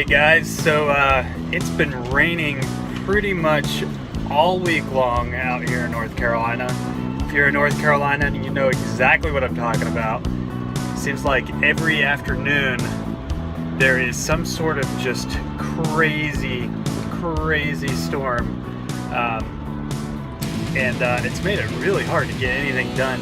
Hey guys, so it's been raining pretty much all week long out here in North Carolina. If you're in North Carolina, you know exactly what I'm talking about. Seems like every afternoon there is some sort of just crazy storm, and it's made it really hard to get anything done.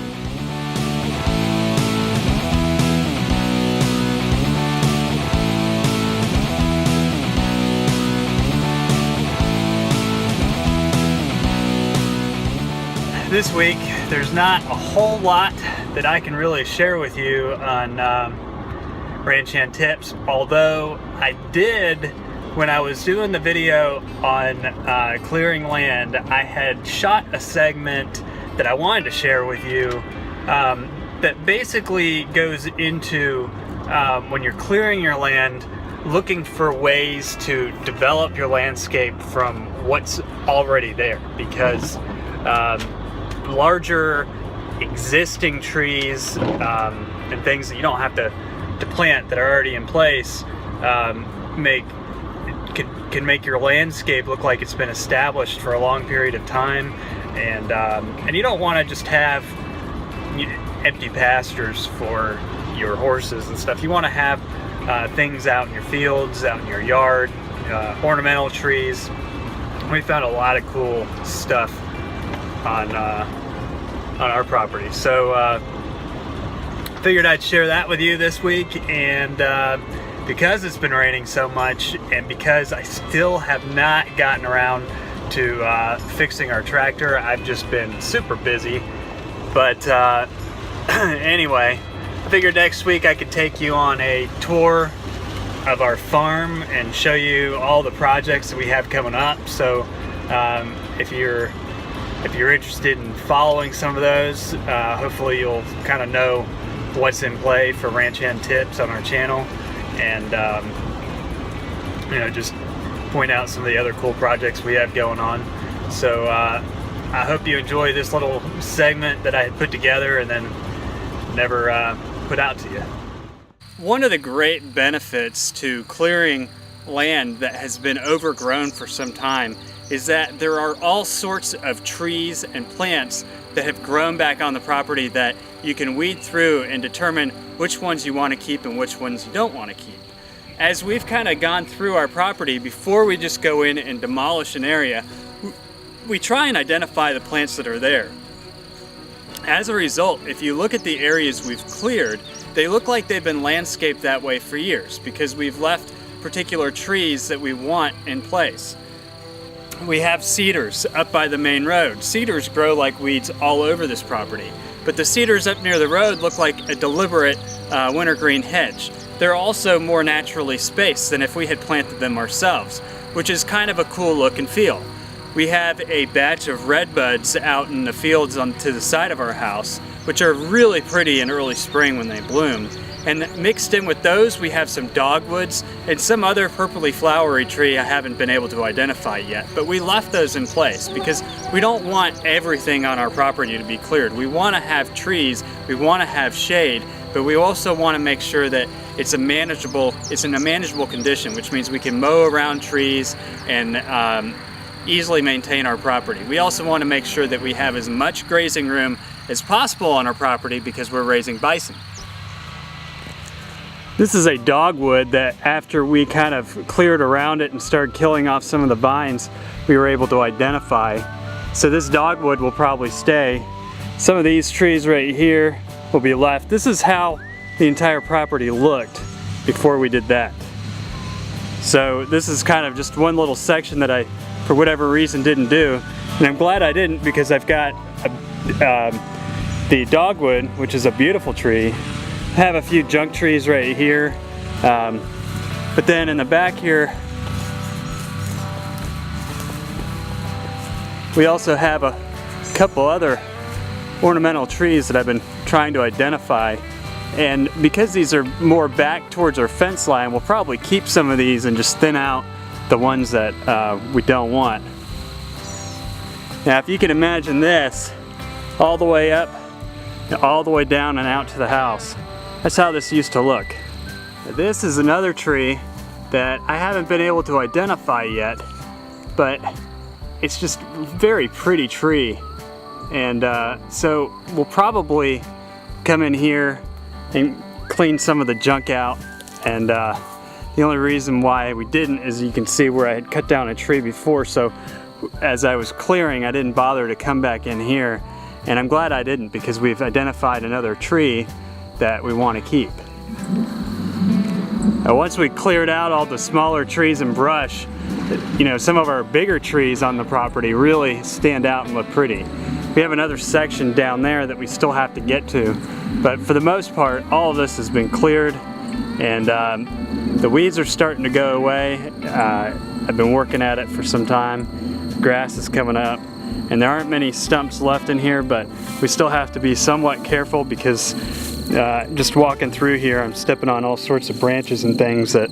This week, there's not a whole lot that I can really share with you on ranch hand tips, although I did, when I was doing the video on clearing land, I had shot a segment that I wanted to share with you that basically goes into when you're clearing your land, looking for ways to develop your landscape from what's already there, because larger existing trees and things that you don't have to plant that are already in place can make your landscape look like it's been established for a long period of time, and you don't want to just have empty pastures for your horses and stuff. You want to have things out in your fields, out in your yard, ornamental trees. We found a lot of cool stuff on our property, so figured I'd share that with you this week. And because it's been raining so much, and because I still have not gotten around to fixing our tractor, I've just been super busy. But anyway, I figured next week I could take you on a tour of our farm and show you all the projects that we have coming up. So if you're interested in following some of those, hopefully you'll kind of know what's in play for ranch hand tips on our channel, and just point out some of the other cool projects we have going on. So I hope you enjoy this little segment that I had put together and then never put out to you. One of the great benefits to clearing land that has been overgrown for some time is that there are all sorts of trees and plants that have grown back on the property that you can weed through and determine which ones you want to keep and which ones you don't want to keep. As we've kind of gone through our property, before we just go in and demolish an area, we try and identify the plants that are there. As a result, if you look at the areas we've cleared, they look like they've been landscaped that way for years because we've left particular trees that we want in place. We have cedars up by the main road. Cedars grow like weeds all over this property, but the cedars up near the road look like a deliberate wintergreen hedge. They're also more naturally spaced than if we had planted them ourselves, which is kind of a cool look and feel. We have a batch of redbuds out in the fields to the side of our house, which are really pretty in early spring when they bloom. And mixed in with those, we have some dogwoods and some other purpley flowery tree I haven't been able to identify yet. But we left those in place because we don't want everything on our property to be cleared. We want to have trees, we want to have shade, but we also want to make sure that it's in a manageable condition, which means we can mow around trees and easily maintain our property. We also want to make sure that we have as much grazing room as possible on our property because we're raising bison. This is a dogwood that after we kind of cleared around it and started killing off some of the vines, we were able to identify. So this dogwood will probably stay. Some of these trees right here will be left. This is how the entire property looked before we did that. So this is kind of just one little section that I, for whatever reason, didn't do. And I'm glad I didn't, because I've got the dogwood, which is a beautiful tree. I have a few junk trees right here, but then in the back here we also have a couple other ornamental trees that I've been trying to identify, and because these are more back towards our fence line, we'll probably keep some of these and just thin out the ones that we don't want. Now if you can imagine this all the way up, all the way down and out to the house. That's how this used to look. This is another tree that I haven't been able to identify yet, but it's just a very pretty tree. And so we'll probably come in here and clean some of the junk out. And the only reason why we didn't is you can see where I had cut down a tree before, so as I was clearing I didn't bother to come back in here, and I'm glad I didn't because we've identified another tree that we want to keep. Now, once we cleared out all the smaller trees and brush, you know, some of our bigger trees on the property really stand out and look pretty. We have another section down there that we still have to get to, but for the most part all of this has been cleared, and the weeds are starting to go away. I've been working at it for some time. Grass is coming up, and there aren't many stumps left in here, but we still have to be somewhat careful because just walking through here I'm stepping on all sorts of branches and things that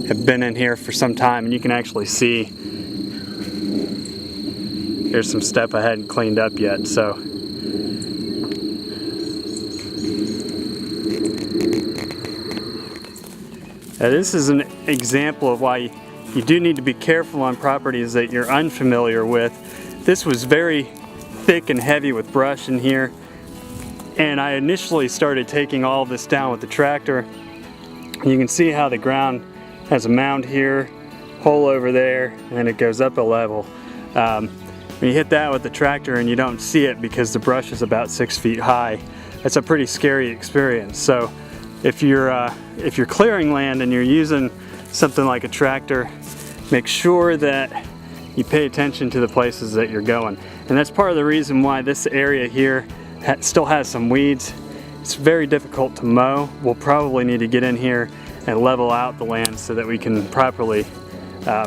have been in here for some time, and you can actually see there's some stuff I hadn't cleaned up yet. So this is an example of why you do need to be careful on properties that you're unfamiliar with. This was very thick and heavy with brush in here, and I initially started taking all this down with the tractor. You can see how the ground has a mound here, hole over there, and then it goes up a level. When you hit that with the tractor and you don't see it because the brush is about 6 feet high, that's a pretty scary experience. So if you're clearing land and you're using something like a tractor, make sure that you pay attention to the places that you're going. And that's part of the reason why this area here still has some weeds. It's very difficult to mow. We'll probably need to get in here and level out the land so that we can properly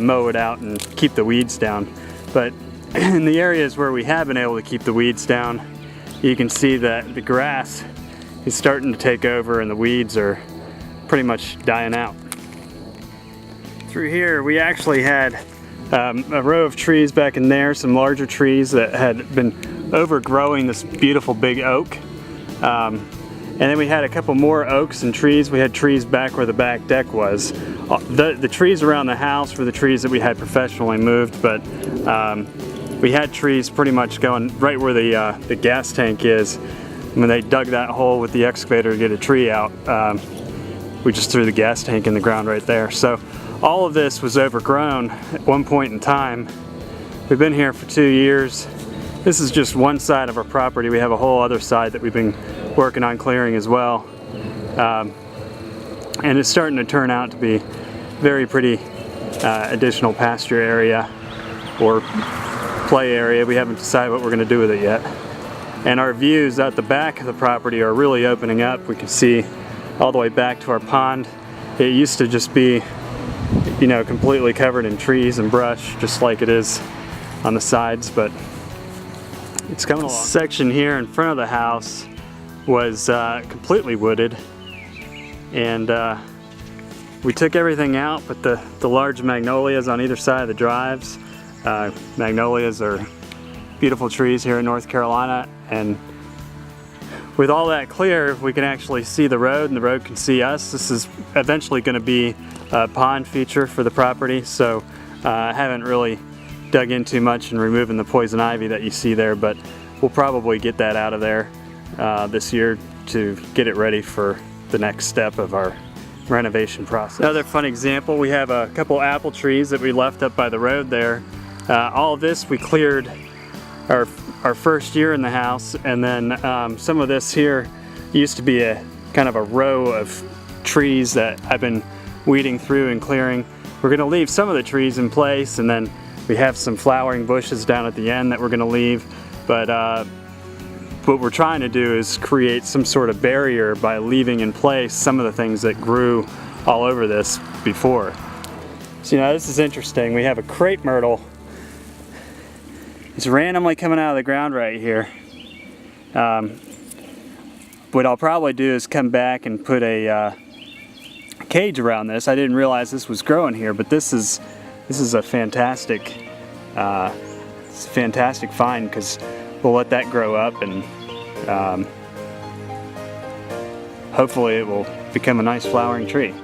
mow it out and keep the weeds down. But in the areas where we have been able to keep the weeds down, you can see that the grass is starting to take over and the weeds are pretty much dying out. Through here we actually had a row of trees back in there, some larger trees that had been overgrowing this beautiful big oak. And then we had a couple more oaks and trees. We had trees back where the back deck was. The trees around the house were the trees that we had professionally moved, but we had trees pretty much going right where the gas tank is. When they dug that hole with the excavator to get a tree out, we just threw the gas tank in the ground right there. So all of this was overgrown at one point in time. We've been here for 2 years. This is just one side of our property. We have a whole other side that we've been working on clearing as well. And it's starting to turn out to be very pretty additional pasture area or play area. We haven't decided what we're going to do with it yet. And our views out the back of the property are really opening up. We can see all the way back to our pond. It used to just be, you know, completely covered in trees and brush, just like it is on the sides, but it's coming along. This section here in front of the house was completely wooded, and we took everything out but the large magnolias on either side of the drives. Magnolias are beautiful trees here in North Carolina, and with all that clear we can actually see the road and the road can see us. This is eventually going to be a pond feature for the property, so I haven't really dug in too much in removing the poison ivy that you see there, but we'll probably get that out of there this year to get it ready for the next step of our renovation process. Another fun example, we have a couple apple trees that we left up by the road there. All of this we cleared our first year in the house, and then some of this here used to be a kind of a row of trees that I've been weeding through and clearing. We're going to leave some of the trees in place, and then we have some flowering bushes down at the end that we're going to leave, but what we're trying to do is create some sort of barrier by leaving in place some of the things that grew all over this before. So, you know, this is interesting. We have a crepe myrtle. It's randomly coming out of the ground right here. What I'll probably do is come back and put a cage around this. I didn't realize this was growing here, but this is a fantastic find, because we'll let that grow up, and hopefully it will become a nice flowering tree.